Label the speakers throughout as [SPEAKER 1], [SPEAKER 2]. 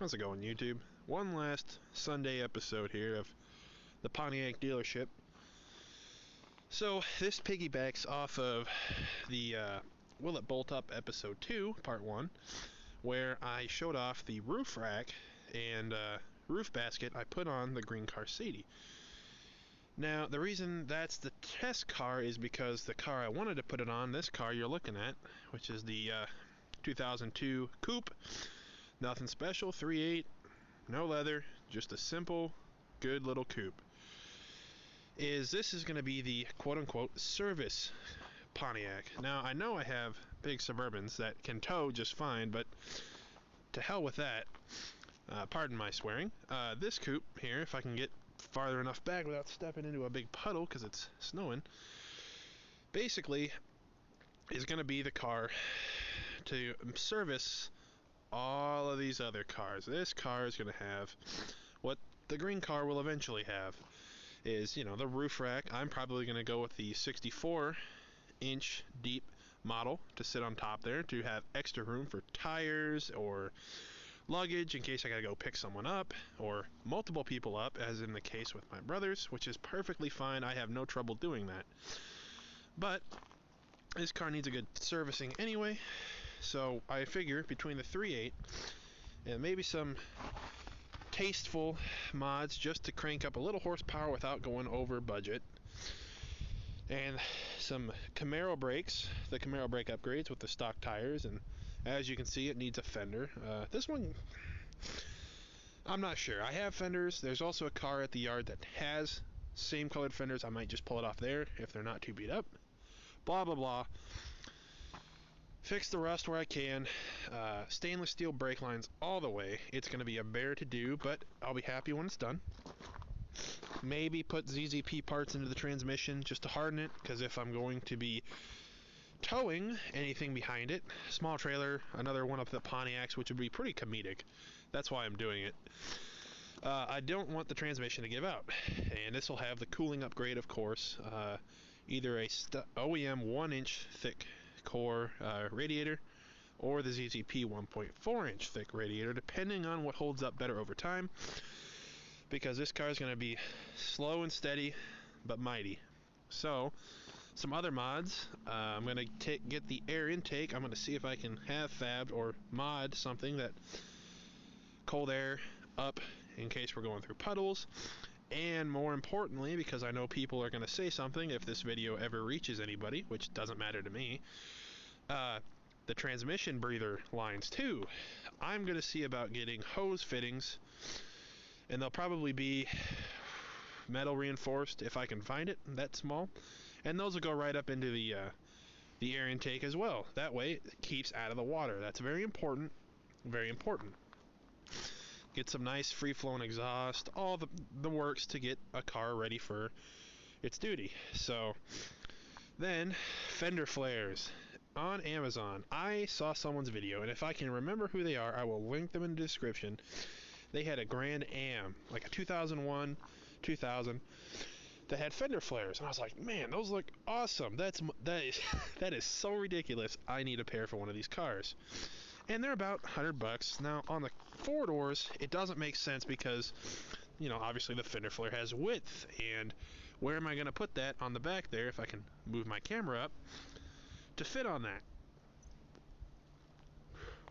[SPEAKER 1] How's it going, YouTube? One last Sunday episode here of the Pontiac dealership. So this piggybacks off of the Will It Bolt Up episode 2, part 1, where I showed off the roof rack and roof basket I put on the green car Sadie. Now, the reason that's the test car is because the car I wanted to put it on, this car you're looking at, which is the 2002 Coupe. Nothing special, 3.8, no leather, just a simple, good little coupe. This is going to be the quote-unquote service Pontiac. Now, I know I have big Suburbans that can tow just fine, but to hell with that. Pardon my swearing. This coupe here, if I can get farther enough back without stepping into a big puddle because it's snowing, basically is going to be the car to service all of these other cars. This car is going to have what the green car will eventually have, is, you know, the roof rack. I'm probably going to go with the 64-inch deep model to sit on top there to have extra room for tires or luggage in case I gotta go pick someone up or multiple people up, as in the case with my brothers, which is perfectly fine. I have no trouble doing that. But this car needs a good servicing anyway, so I figure between the 3.8 and maybe some tasteful mods just to crank up a little horsepower without going over budget, and some Camaro brakes, the Camaro brake upgrades with the stock tires, and as you can see, it needs a fender. This one, I'm not sure. I have fenders. There's also a car at the yard that has same colored fenders. I might just pull it off there if they're not too beat up. Blah, blah, blah. Fix the rust where I can. Stainless steel brake lines all the way. It's going to be a bear to do, but I'll be happy when it's done. Maybe put ZZP parts into the transmission just to harden it, because if I'm going to be towing anything behind it, small trailer, another one of the Pontiacs, which would be pretty comedic. That's why I'm doing it. I don't want the transmission to give out, and this will have the cooling upgrade, of course. Either a OEM 1-inch thick core radiator or the ZZP 1.4-inch thick radiator, depending on what holds up better over time, because this car is going to be slow and steady but mighty. So some other mods, I'm going to get the air intake. I'm going to see if I can have fabbed or mod something that cold air up in case we're going through puddles. And more importantly, because I know people are going to say something if this video ever reaches anybody, which doesn't matter to me, the transmission breather lines too. I'm going to see about getting hose fittings, and they'll probably be metal reinforced if I can find it that small, and those will go right up into the air intake as well. That way it keeps out of the water. That's very important. Very important. Get some nice free-flowing exhaust, all the works to get a car ready for its duty. So then, fender flares on Amazon. I saw someone's video, and if I can remember who they are, I will link them in the description. They had a Grand Am, like a 2001, 2000, that had fender flares, and I was like, man, those look awesome. That is so ridiculous. I need a pair for one of these cars. And they're about $100. Now, on the four doors, it doesn't make sense because, you know, obviously the fender flare has width, and where am I going to put that on the back there if I can move my camera up to fit on that?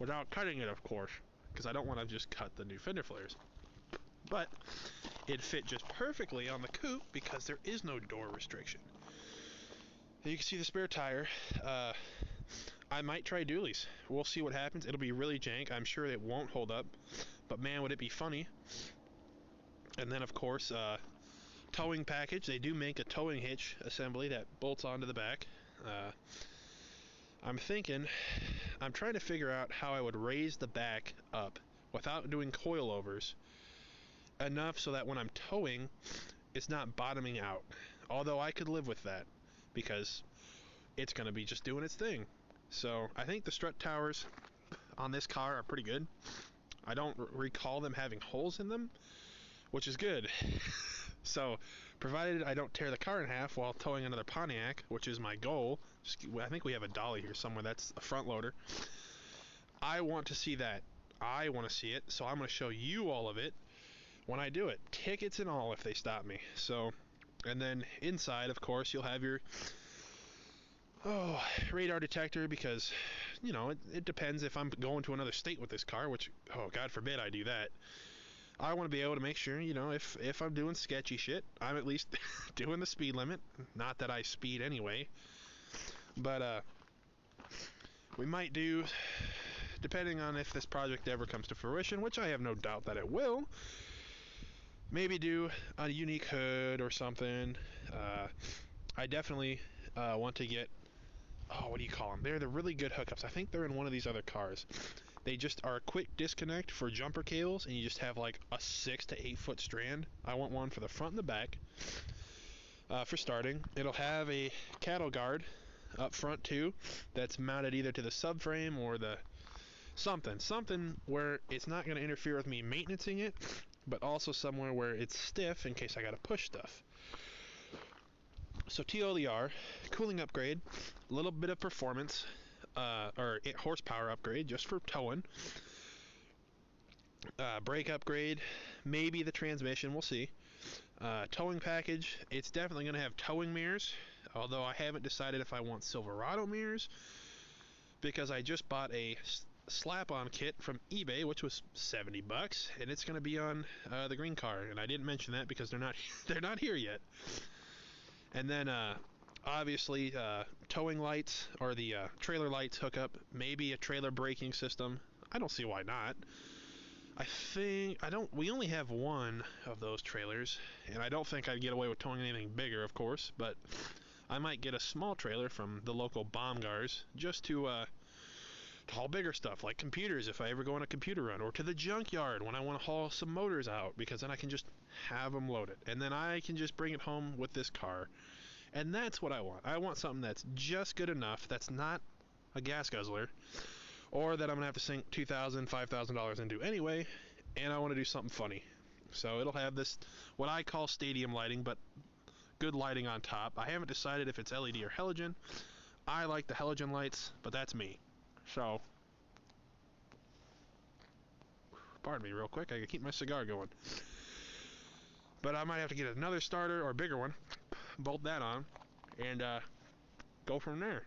[SPEAKER 1] Without cutting it, of course, because I don't want to just cut the new fender flares. But it fit just perfectly on the coupe because there is no door restriction. You can see the spare tire. I might try dualies. We'll see what happens. It'll be really jank. I'm sure it won't hold up, but man, would it be funny. And then, of course, towing package. They do make a towing hitch assembly that bolts onto the back. I'm trying to figure out how I would raise the back up without doing coilovers enough so that when I'm towing, it's not bottoming out. Although I could live with that because it's going to be just doing its thing. So I think the strut towers on this car are pretty good. I don't recall them having holes in them, which is good. So provided I don't tear the car in half while towing another Pontiac, which is my goal. I think we have a dolly here somewhere. That's a front loader. I want to see that. I want to see it, so I'm going to show you all of it when I do it. Tickets and all if they stop me. So, and then inside, of course, you'll have your radar detector, because, you know, it depends if I'm going to another state with this car, which, God forbid I do that. I want to be able to make sure, you know, if I'm doing sketchy shit, I'm at least doing the speed limit. Not that I speed anyway. But, we might do, depending on if this project ever comes to fruition, which I have no doubt that it will, maybe do a unique hood or something. I definitely want to get, what do you call them? They're the really good hookups. I think they're in one of these other cars. They just are a quick disconnect for jumper cables, and you just have like a 6 to 8 foot strand. I want one for the front and the back. For starting, it'll have a cattle guard up front too, that's mounted either to the subframe or the something where it's not going to interfere with me maintaining it, but also somewhere where it's stiff in case I got to push stuff. So TLDR, cooling upgrade, a little bit of performance, or horsepower upgrade just for towing. Brake upgrade, maybe the transmission, we'll see. Towing package, it's definitely going to have towing mirrors, although I haven't decided if I want Silverado mirrors, because I just bought a slap-on kit from eBay, which was $70, and it's going to be on the green car, and I didn't mention that because they're not here yet. And then obviously towing lights, or the trailer lights hookup, maybe a trailer braking system. I don't see why not. We only have one of those trailers, and I don't think I'd get away with towing anything bigger, of course, but I might get a small trailer from the local Baumgars just to haul bigger stuff, like computers if I ever go on a computer run, or to the junkyard when I want to haul some motors out, because then I can just have them loaded, and then I can just bring it home with this car. And that's what I want. I want something that's just good enough, that's not a gas guzzler, or that I'm going to have to sink $2,000, $5,000 into anyway, and I want to do something funny. So it'll have this, what I call stadium lighting, but good lighting on top. I haven't decided if it's LED or halogen. I like the halogen lights, but that's me. So, pardon me real quick, I can keep my cigar going. But I might have to get another starter, or a bigger one, bolt that on, and go from there.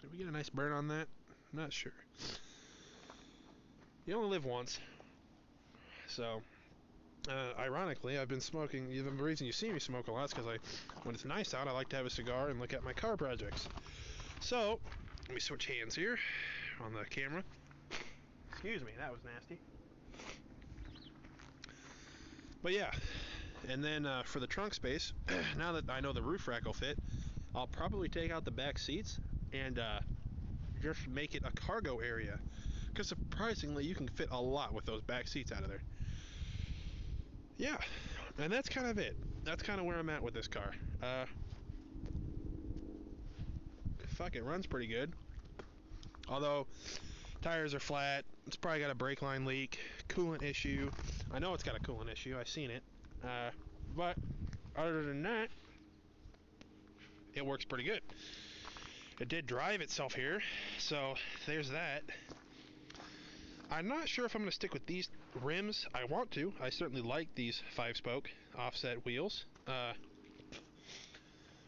[SPEAKER 1] Did we get a nice burn on that? I'm not sure. You only live once. So, ironically, I've been smoking. The reason you see me smoke a lot is because when it's nice out, I like to have a cigar and look at my car projects. So, let me switch hands here on the camera. Excuse me, that was nasty. But yeah, and then for the trunk space, now that I know the roof rack will fit, I'll probably take out the back seats and just make it a cargo area, because surprisingly you can fit a lot with those back seats out of there. Yeah, and that's kind of it. That's kind of where I'm at with this car. Fuck, it runs pretty good, although tires are flat. It's probably got a brake line leak, coolant issue. I know it's got a coolant issue, I've seen it, but other than that, it works pretty good. It did drive itself here, so there's that. I'm not sure if I'm going to stick with these rims. I want to. I certainly like these 5-spoke offset wheels.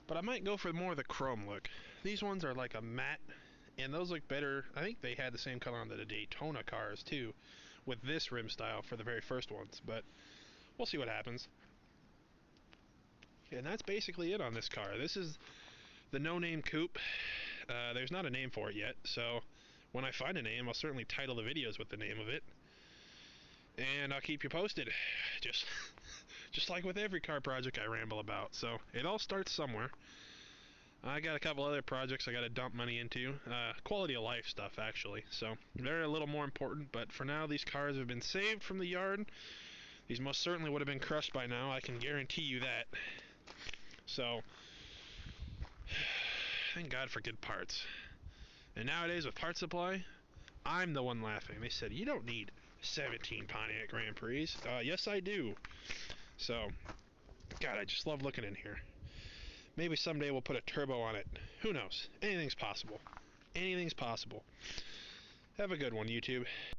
[SPEAKER 1] But I might go for more of the chrome look. These ones are like a matte, and those look better. I think they had the same color on the Daytona cars too, with this rim style for the very first ones. But we'll see what happens. And that's basically it on this car. This is the no-name Coupe. There's not a name for it yet, so when I find a name, I'll certainly title the videos with the name of it, and I'll keep you posted, just like with every car project I ramble about. So it all starts somewhere. I got a couple other projects I got to dump money into, quality of life stuff actually, so they're a little more important, but for now these cars have been saved from the yard. These most certainly would have been crushed by now, I can guarantee you that. So thank God for good parts. And nowadays with parts supply, I'm the one laughing. They said, you don't need 17 Pontiac Grand Prix. Yes, I do. So, God, I just love looking in here. Maybe someday we'll put a turbo on it. Who knows? Anything's possible. Anything's possible. Have a good one, YouTube.